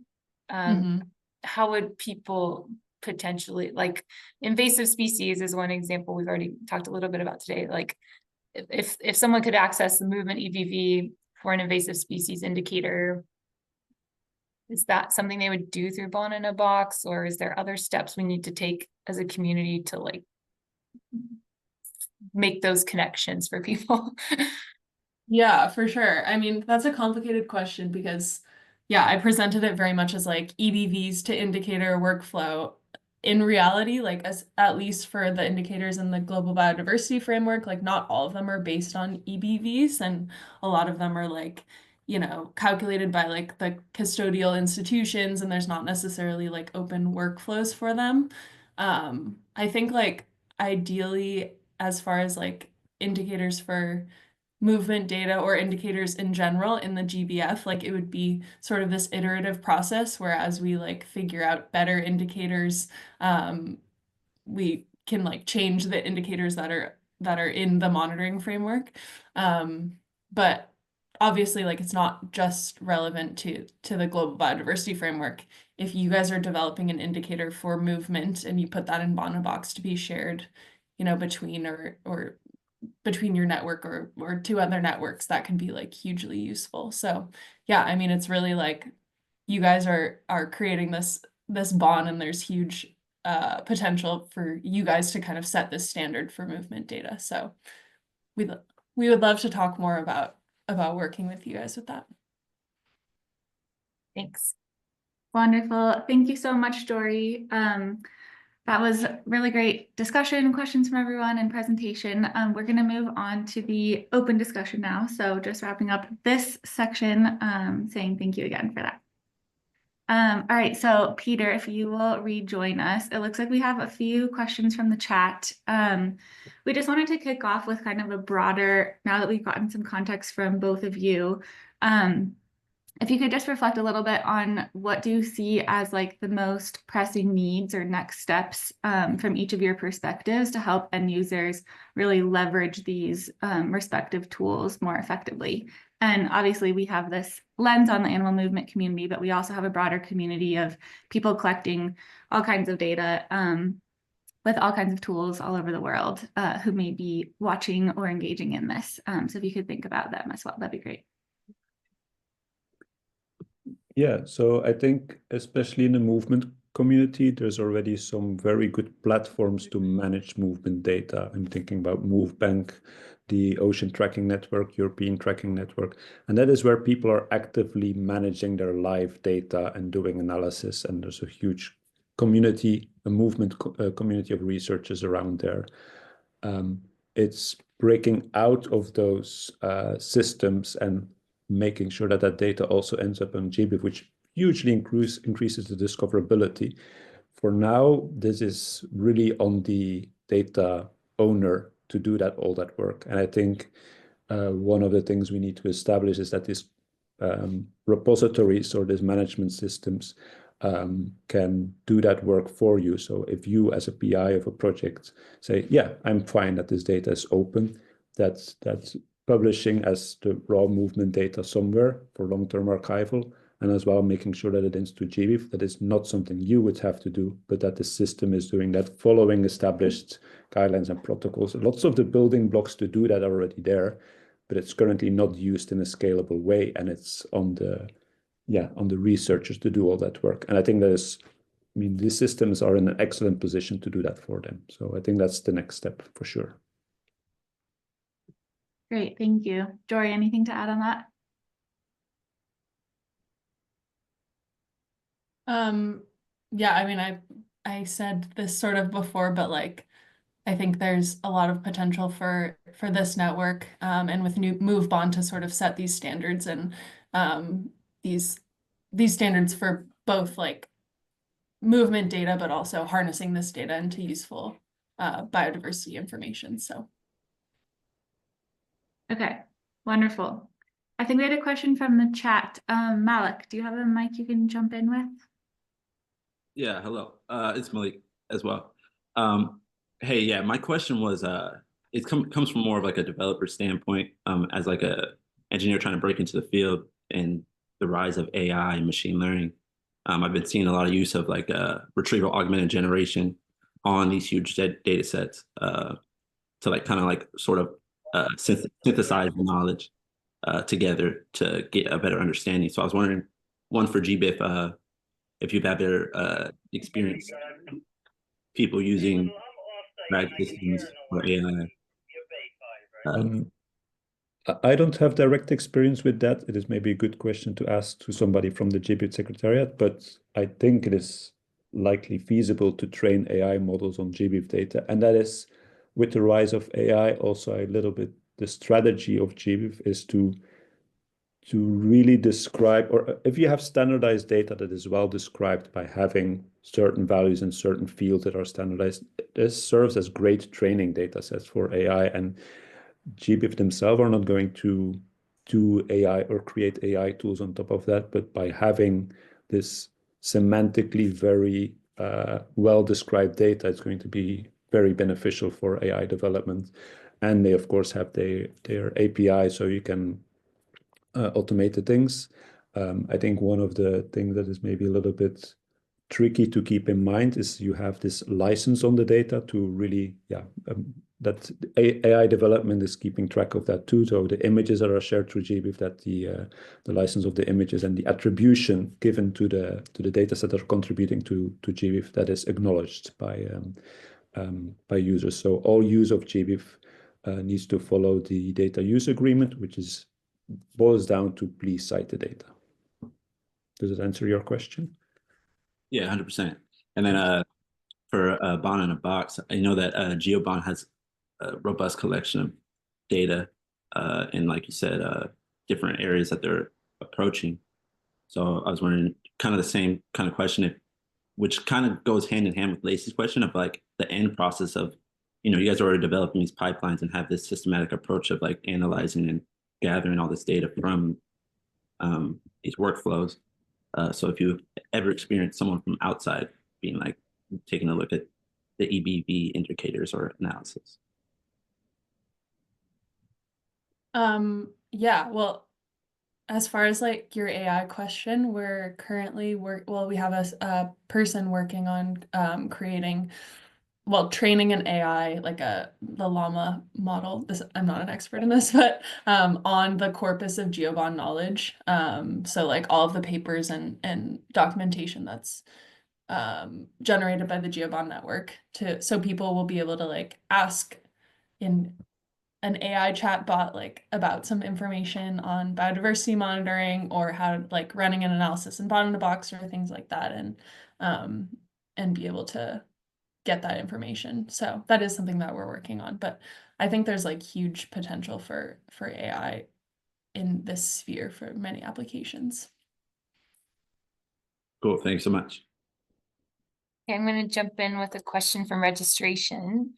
how would people potentially, like invasive species is one example we've already talked a little bit about today. Like if someone could access the movement EBV for an invasive species indicator, is that something they would do through BON in a box, or is there other steps we need to take as a community to like make those connections for people? Yeah, for sure. I mean, that's a complicated question because, yeah, I presented it very much as like EBVs to indicator workflow. In reality, like as at least for the indicators in the global biodiversity framework, like not all of them are based on EBVs, and a lot of them are like, calculated by like the custodial institutions, and there's not necessarily like open workflows for them. I think like ideally, as far as like indicators for movement data or indicators in general in the GBIF, like it would be sort of this iterative process where as we like figure out better indicators, we can like change the indicators that are in the monitoring framework. But obviously like it's not just relevant to the global biodiversity framework. If you guys are developing an indicator for movement and you put that in BON box to be shared, between or between your network or two other networks, that can be like hugely useful. So yeah, I mean, it's really like you guys are creating this BON, and there's huge potential for you guys to kind of set this standard for movement data. So we would love to talk more about working with you guys with that. Thanks. Wonderful. Thank you so much, Jory. That was really great discussion, questions from everyone, and presentation. We're going to move on to the open discussion now. So just wrapping up this section, saying thank you again for that. All right, so Peter, if you will rejoin us, it looks like we have a few questions from the chat. We just wanted to kick off with kind of a broader, now that we've gotten some context from both of you, if you could just reflect a little bit on what do you see as like the most pressing needs or next steps from each of your perspectives to help end users really leverage these respective tools more effectively. And obviously we have this lens on the animal movement community, but we also have a broader community of people collecting all kinds of data with all kinds of tools all over the world who may be watching or engaging in this. So if you could think about them as well, that'd be great. Yeah, so I think especially in the movement community, there's already some very good platforms to manage movement data. I'm thinking about MoveBank, the Ocean Tracking Network, European Tracking Network, and that is where people are actively managing their live data and doing analysis. And there's a huge community, a movement community of researchers around there. It's breaking out of those systems and making sure that that data also ends up on GBIF, which hugely increases the discoverability. For now, this is really on the data owner to do all that work. And I think one of the things we need to establish is that these repositories or these management systems can do that work for you. So if you as a PI of a project say, yeah, I'm fine that this data is open, that's publishing as the raw movement data somewhere for long-term archival, and as well making sure that it is to GBIF. That is not something you would have to do, but that the system is doing that following established guidelines and protocols. Lots of the building blocks to do that are already there, but it's currently not used in a scalable way, and it's on the researchers to do all that work. And I think these systems are in an excellent position to do that for them. So I think that's the next step for sure. Great, thank you. Jory, anything to add on that? Yeah, I mean, I said this sort of before, but like, I think there's a lot of potential for this network, and with MoveBond to sort of set these standards and these standards for both like movement data, but also harnessing this data into useful biodiversity information. So. Okay, wonderful. I think we had a question from the chat. Malik, do you have a mic you can jump in with? Yeah, hello. It's Malik as well. Hey, yeah, my question was, it comes from more of like a developer standpoint, as like a engineer trying to break into the field and the rise of AI and machine learning. I've been seeing a lot of use of like retrieval augmented generation on these huge data sets to like kind of like sort of synthesize the knowledge together to get a better understanding. So I was wondering, one for GBIF, if you've ever experienced people using RAG systems or AI. I don't have direct experience with that. It is maybe a good question to ask to somebody from the GBIF Secretariat, but I think it is likely feasible to train AI models on GBIF data. And that is, with the rise of AI, also a little bit the strategy of GBIF is to really describe, or if you have standardized data that is well described by having certain values in certain fields that are standardized, this serves as great training data sets for AI. And GBIF themselves are not going to do AI or create AI tools on top of that, but by having this semantically very well described data, it's going to be very beneficial for AI development. And they, of course, have their API, so you can automate the things. I think one of the things that is maybe a little bit tricky to keep in mind is you have this license on the data to really, that AI development is keeping track of that too. So the images that are shared through GBIF, that the license of the images and the attribution given to the data set that are contributing to GBIF, that is acknowledged by users. So all use of GBIF needs to follow the data use agreement, which boils down to please cite the data. Does it answer your question? Yeah, 100%. And then for BON in a box, I know that GeoBON has a robust collection of data in, like you said, different areas that they're approaching. So I was wondering, kind of the same kind of question, which kind of goes hand in hand with Lacey's question of like the end process of, you guys are already developing these pipelines and have this systematic approach of like analyzing and gathering all this data from these workflows. So if you ever experienced someone from outside being like taking a look at the EBV indicators or analysis. Yeah, well, as far as like your AI question, we're currently we have a person working on training an AI, like the llama model. I'm not an expert in this, but on the corpus of GeoBON knowledge. So like all of the papers and documentation that's generated by the GeoBON network, so people will be able to like ask in an AI chatbot like about some information on biodiversity monitoring or how like running an analysis in BON in a box or things like that, and be able to get that information. So that is something that we're working on, but I think there's like huge potential for AI in this sphere for many applications. Cool, thanks so much. Okay, I'm going to jump in with a question from registration.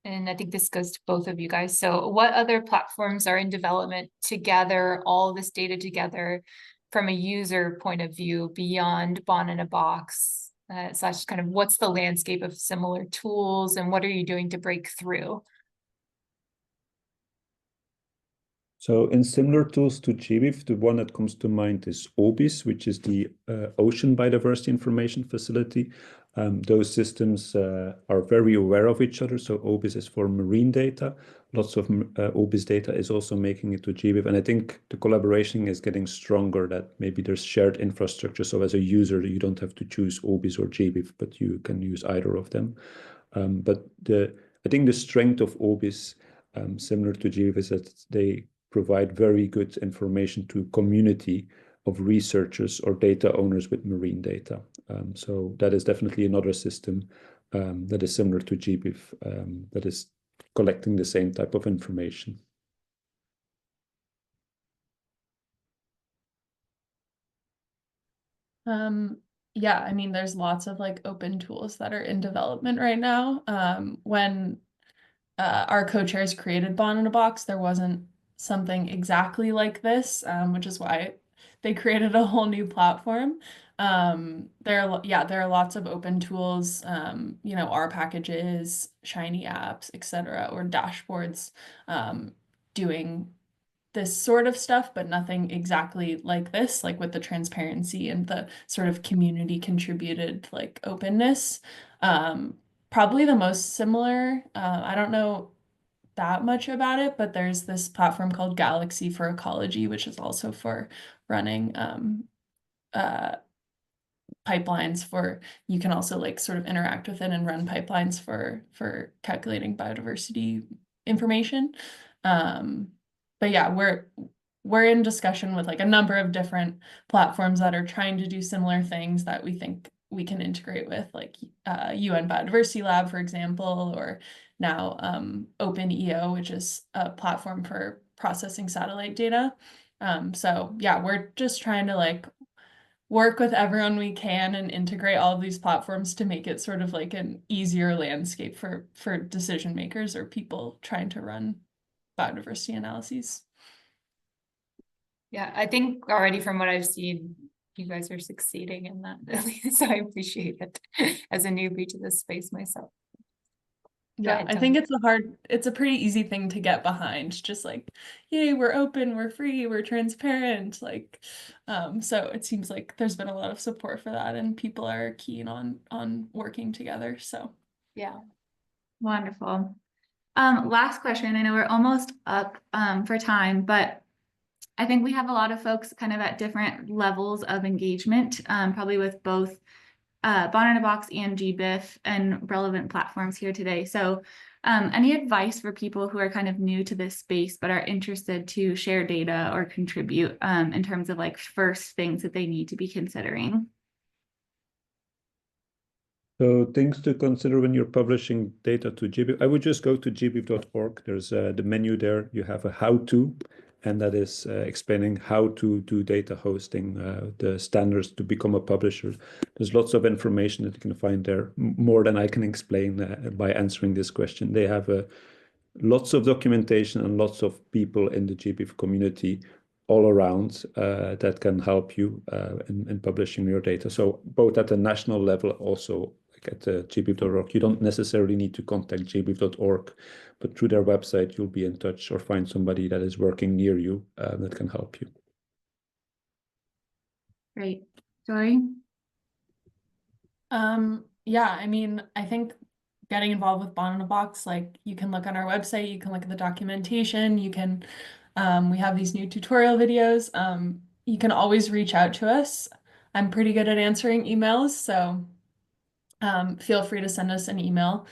And I think this goes to both of you guys. So what other platforms are in development to gather all this data together from a user point of view beyond BON in a box? Slash kind of what's the landscape of similar tools and what are you doing to break through? So in similar tools to GBIF, the one that comes to mind is OBIS, which is the Ocean Biodiversity Information Facility. Those systems are very aware of each other. So OBIS is for marine data. Lots of OBIS data is also making it to GBIF. And I think the collaboration is getting stronger, that maybe there's shared infrastructure. So as a user, you don't have to choose OBIS or GBIF, but you can use either of them. But I think the strength of OBIS, similar to GBIF, is that they provide very good information to community of researchers or data owners with marine data. So that is definitely another system that is similar to GBIF, that is collecting the same type of information. Yeah, I mean, there's lots of like open tools that are in development right now. When our co-chairs created BON in a Box, there wasn't something exactly like this, which is why they created a whole new platform. There are lots of open tools, you know, R packages, Shiny apps, etc., or dashboards doing this sort of stuff, but nothing exactly like this, like with the transparency and the sort of community contributed like openness. Probably the most similar, I don't know that much about it, but there's this platform called Galaxy for Ecology, which is also for running pipelines for, you can also like sort of interact with it and run pipelines for calculating biodiversity information. But yeah, we're in discussion with like a number of different platforms that are trying to do similar things that we think we can integrate with, like UN Biodiversity Lab, for example, or now OpenEO, which is a platform for processing satellite data. So yeah, we're just trying to like work with everyone we can and integrate all of these platforms to make it sort of like an easier landscape for decision makers or people trying to run biodiversity analyses. Yeah, I think already from what I've seen, you guys are succeeding in that. So I appreciate it as a newbie to this space myself. Yeah, I think it's a pretty easy thing to get behind. Just like, yay, we're open, we're free, we're transparent. Like, so it seems like there's been a lot of support for that and people are keen on working together. So yeah. Wonderful. Last question. I know we're almost up for time, but I think we have a lot of folks kind of at different levels of engagement, probably with both BON in a Box and GBIF and relevant platforms here today. So any advice for people who are kind of new to this space but are interested to share data or contribute in terms of like first things that they need to be considering? So things to consider when you're publishing data to GBIF. I would just go to gbif.org. There's the menu there. You have a how-to, and that is explaining how to do data hosting, the standards to become a publisher. There's lots of information that you can find there, more than I can explain by answering this question. They have lots of documentation and lots of people in the GBIF community all around that can help you in publishing your data. So both at the national level, also like at gbif.org, you don't necessarily need to contact gbif.org, but through their website, you'll be in touch or find somebody that is working near you that can help you. Great. Jory? yeah, I mean, I think getting involved with BON in a Box, like you can look on our website, you can look at the documentation, you can, we have these new tutorial videos. You can always reach out to us. I'm pretty good at answering emails, so feel free to send us an email.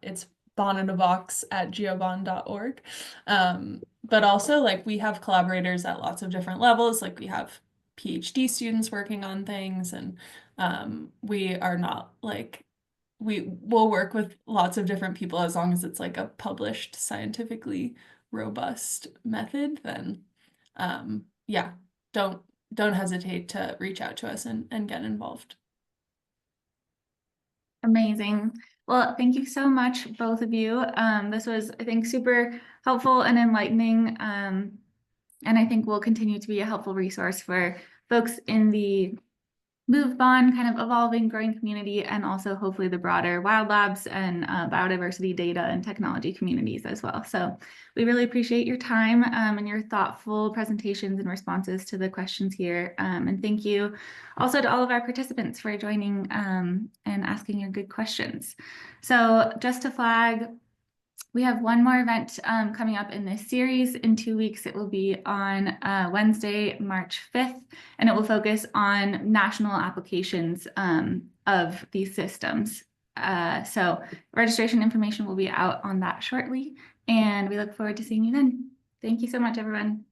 It's boninabox@geobon.org. But also like we have collaborators at lots of different levels. Like we have PhD students working on things, and we are not like, we will work with lots of different people as long as it's like a published, scientifically robust method, then yeah, don't hesitate to reach out to us and get involved. Amazing. Well, thank you so much, both of you. This was, I think, super helpful and enlightening. And I think will continue to be a helpful resource for folks in the move BON kind of evolving, growing community, and also hopefully the broader Wild Labs and biodiversity data and technology communities as well. So we really appreciate your time and your thoughtful presentations and responses to the questions here. And thank you also to all of our participants for joining and asking your good questions. So just to flag, we have one more event coming up in this series. In 2 weeks, it will be on Wednesday, March 5th, and it will focus on national applications of these systems. So registration information will be out on that shortly, and we look forward to seeing you then. Thank you so much, everyone.